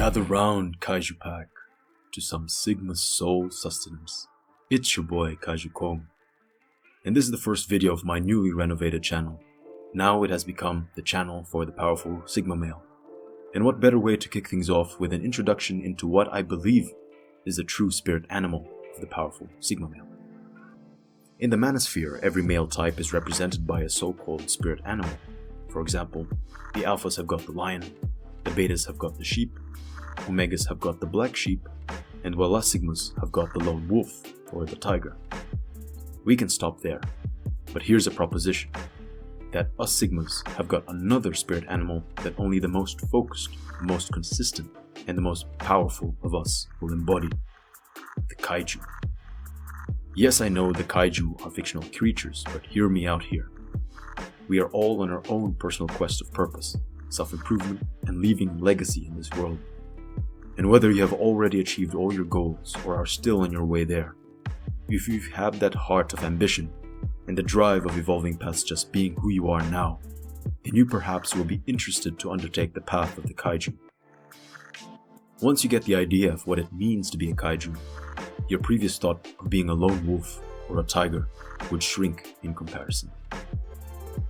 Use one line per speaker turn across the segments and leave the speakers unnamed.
Gather round, Kaiju Pack, to some Sigma soul sustenance. It's your boy, Kaiju Kong. And this is the first video of my newly renovated channel. Now it has become the channel for the powerful Sigma male. And what better way to kick things off with an introduction into what I believe is the true spirit animal of the powerful Sigma male. In the manosphere, every male type is represented by a so-called spirit animal. For example, the alphas have got the lion, the betas have got the sheep, omegas have got the black sheep, and while us sigmas have got the lone wolf or the tiger. We can stop there, but here's a proposition, that us sigmas have got another spirit animal that only the most focused, the most consistent, and the most powerful of us will embody, the kaiju. Yes, I know the kaiju are fictional creatures, but hear me out here. We are all on our own personal quest of purpose, self-improvement, and leaving legacy in this world. And whether you have already achieved all your goals or are still on your way there, if you have that heart of ambition and the drive of evolving past just being who you are now, then you perhaps will be interested to undertake the path of the kaiju. Once you get the idea of what it means to be a kaiju, your previous thought of being a lone wolf or a tiger would shrink in comparison.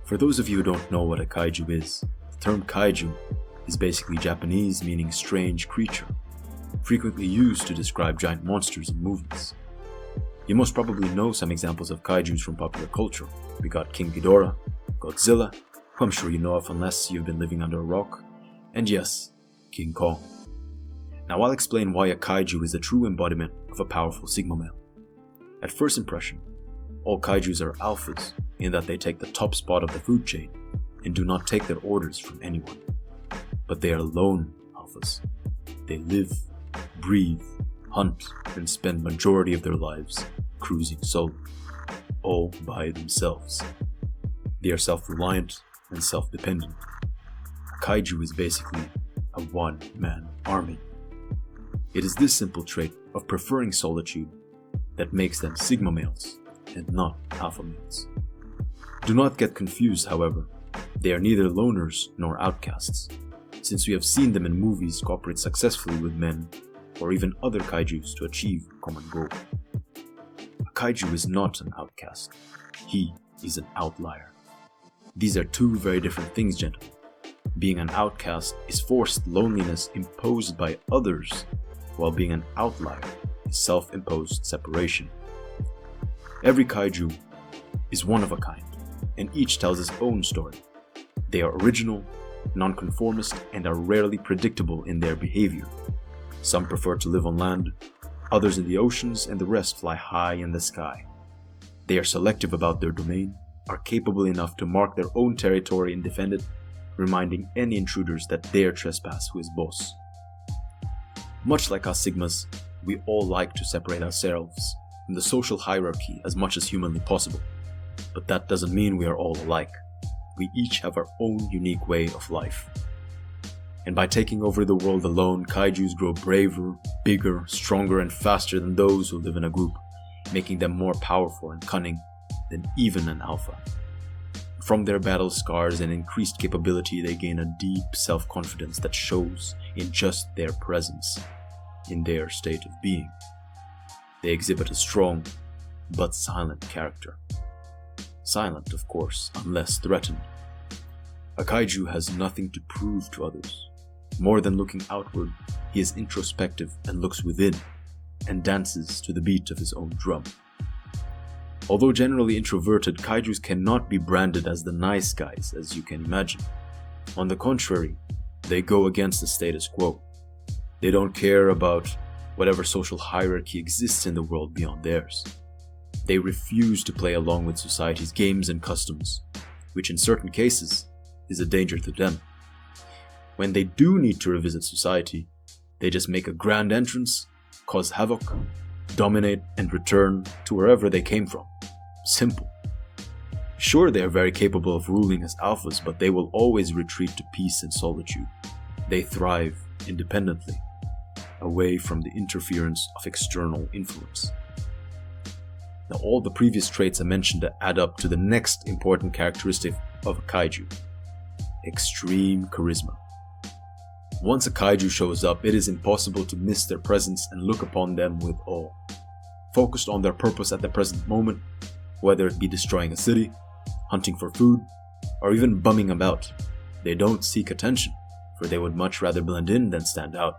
For those of you who don't know what a kaiju is, the term kaiju is basically Japanese meaning strange creature, frequently used to describe giant monsters in movies. You most probably know some examples of kaijus from popular culture. We got King Ghidorah, Godzilla, who I'm sure you know of unless you've been living under a rock, and yes, King Kong. Now I'll explain why a kaiju is the true embodiment of a powerful Sigma male. At first impression, all kaijus are alphas in that they take the top spot of the food chain and do not take their orders from anyone. But they are lone alphas. They live, breathe, hunt, and spend majority of their lives cruising solo, all by themselves. They are self-reliant and self-dependent. A kaiju is basically a one-man army. It is this simple trait of preferring solitude that makes them Sigma males and not alpha males. Do not get confused, however. They are neither loners nor outcasts, since we have seen them in movies cooperate successfully with men or even other kaijus to achieve a common goal. A kaiju is not an outcast. He is an outlier. These are two very different things, gentlemen. Being an outcast is forced loneliness imposed by others, while being an outlier is self-imposed separation. Every kaiju is one of a kind, and each tells its own story. They are original, nonconformist, and are rarely predictable in their behavior. Some prefer to live on land, others in the oceans, and the rest fly high in the sky. They are selective about their domain, are capable enough to mark their own territory and defend it, reminding any intruders that dare trespass who is boss. Much like us Sigmas, we all like to separate ourselves from the social hierarchy as much as humanly possible, but that doesn't mean we are all alike. We each have our own unique way of life. And by taking over the world alone, kaijus grow braver, bigger, stronger, and faster than those who live in a group, making them more powerful and cunning than even an alpha. From their battle scars and increased capability, they gain a deep self-confidence that shows in just their presence, in their state of being. They exhibit a strong but silent character. Silent, of course, unless threatened. A kaiju has nothing to prove to others. More than looking outward, he is introspective and looks within, and dances to the beat of his own drum. Although generally introverted, kaijus cannot be branded as the nice guys, as you can imagine. On the contrary, they go against the status quo. They don't care about whatever social hierarchy exists in the world beyond theirs. They refuse to play along with society's games and customs, which in certain cases is a danger to them. When they do need to revisit society, they just make a grand entrance, cause havoc, dominate, and return to wherever they came from. Simple. Sure, they are very capable of ruling as alphas, but they will always retreat to peace and solitude. They thrive independently, away from the interference of external influence. Now, all the previous traits I mentioned add up to the next important characteristic of a kaiju: extreme charisma. Once a kaiju shows up, it is impossible to miss their presence and look upon them with awe. Focused on their purpose at the present moment, whether it be destroying a city, hunting for food, or even bumming about, they don't seek attention, for they would much rather blend in than stand out.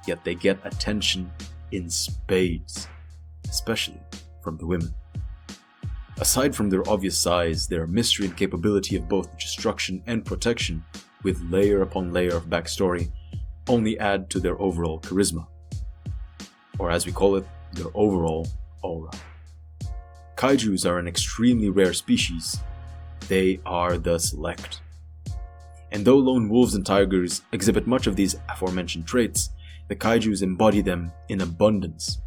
Yet they get attention in spades, especially from the women. Aside from their obvious size, their mystery and capability of both destruction and protection, with layer upon layer of backstory, only add to their overall charisma. Or as we call it, their overall aura. Kaijus are an extremely rare species. They are the select. And though lone wolves and tigers exhibit much of these aforementioned traits, the kaijus embody them in abundance.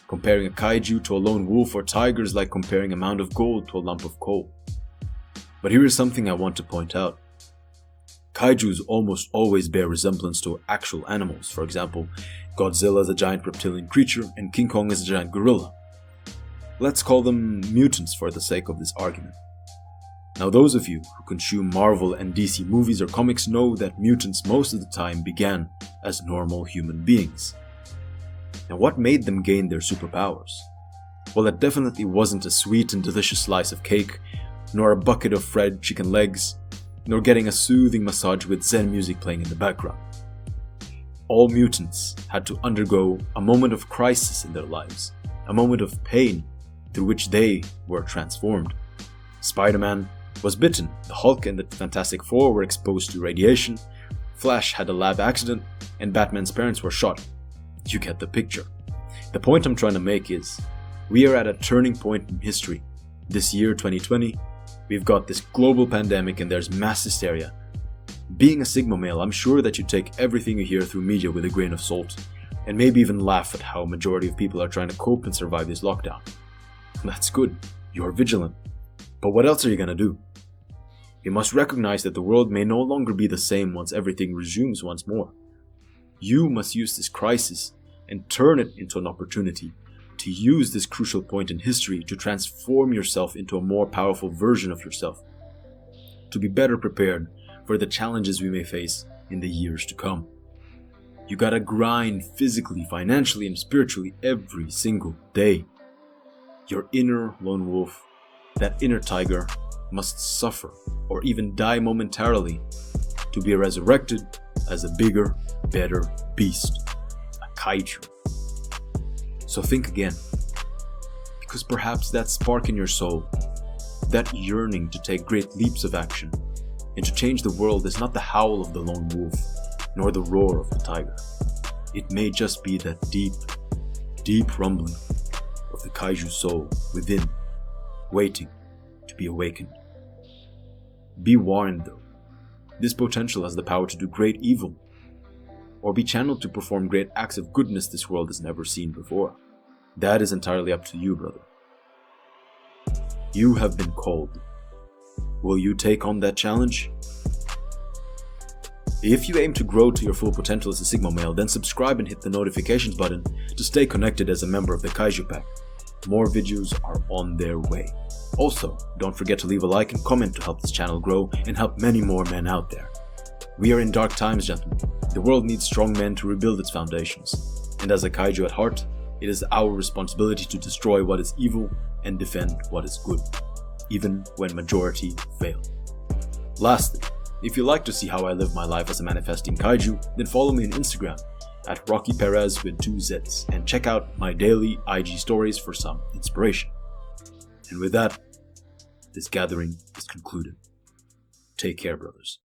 Comparing a kaiju to a lone wolf or tiger is like comparing a mound of gold to a lump of coal. But here is something I want to point out. Kaijus almost always bear resemblance to actual animals. For example, Godzilla is a giant reptilian creature and King Kong is a giant gorilla. Let's call them mutants for the sake of this argument. Now those of you who consume Marvel and DC movies or comics know that mutants most of the time began as normal human beings. Now what made them gain their superpowers? Well, it definitely wasn't a sweet and delicious slice of cake, nor a bucket of fried chicken legs, nor getting a soothing massage with Zen music playing in the background. All mutants had to undergo a moment of crisis in their lives, a moment of pain through which they were transformed. Spider-Man was bitten, the Hulk and the Fantastic Four were exposed to radiation, Flash had a lab accident, and Batman's parents were shot. You get the picture. The point I'm trying to make is, we are at a turning point in history. This year, 2020, we've got this global pandemic and there's mass hysteria. Being a Sigma male, I'm sure that you take everything you hear through media with a grain of salt, and maybe even laugh at how a majority of people are trying to cope and survive this lockdown. That's good, you're vigilant. But what else are you gonna do? You must recognize that the world may no longer be the same once everything resumes once more. You must use this crisis and turn it into an opportunity to use this crucial point in history to transform yourself into a more powerful version of yourself, to be better prepared for the challenges we may face in the years to come. You gotta grind physically, financially, and spiritually every single day. Your inner lone wolf, that inner tiger, must suffer or even die momentarily to be resurrected as a bigger, better beast, a kaiju. So think again, because perhaps that spark in your soul, that yearning to take great leaps of action and to change the world is not the howl of the lone wolf, nor the roar of the tiger. It may just be that deep, deep rumbling of the kaiju soul within, waiting to be awakened. Be warned though, this potential has the power to do great evil, or be channeled to perform great acts of goodness this world has never seen before. That is entirely up to you, brother. You have been called. Will you take on that challenge? If you aim to grow to your full potential as a Sigma male, then subscribe and hit the notifications button to stay connected as a member of the Kaiju Pack. More videos are on their way. Also, don't forget to leave a like and comment to help this channel grow and help many more men out there. We are in dark times, gentlemen. The world needs strong men to rebuild its foundations. And as a kaiju at heart, it is our responsibility to destroy what is evil and defend what is good, even when majority fail. Lastly, if you like to see how I live my life as a manifesting kaiju, then follow me on Instagram at Rocky Perez with 2 Z's and check out my daily IG stories for some inspiration. And with that, this gathering is concluded. Take care, brothers.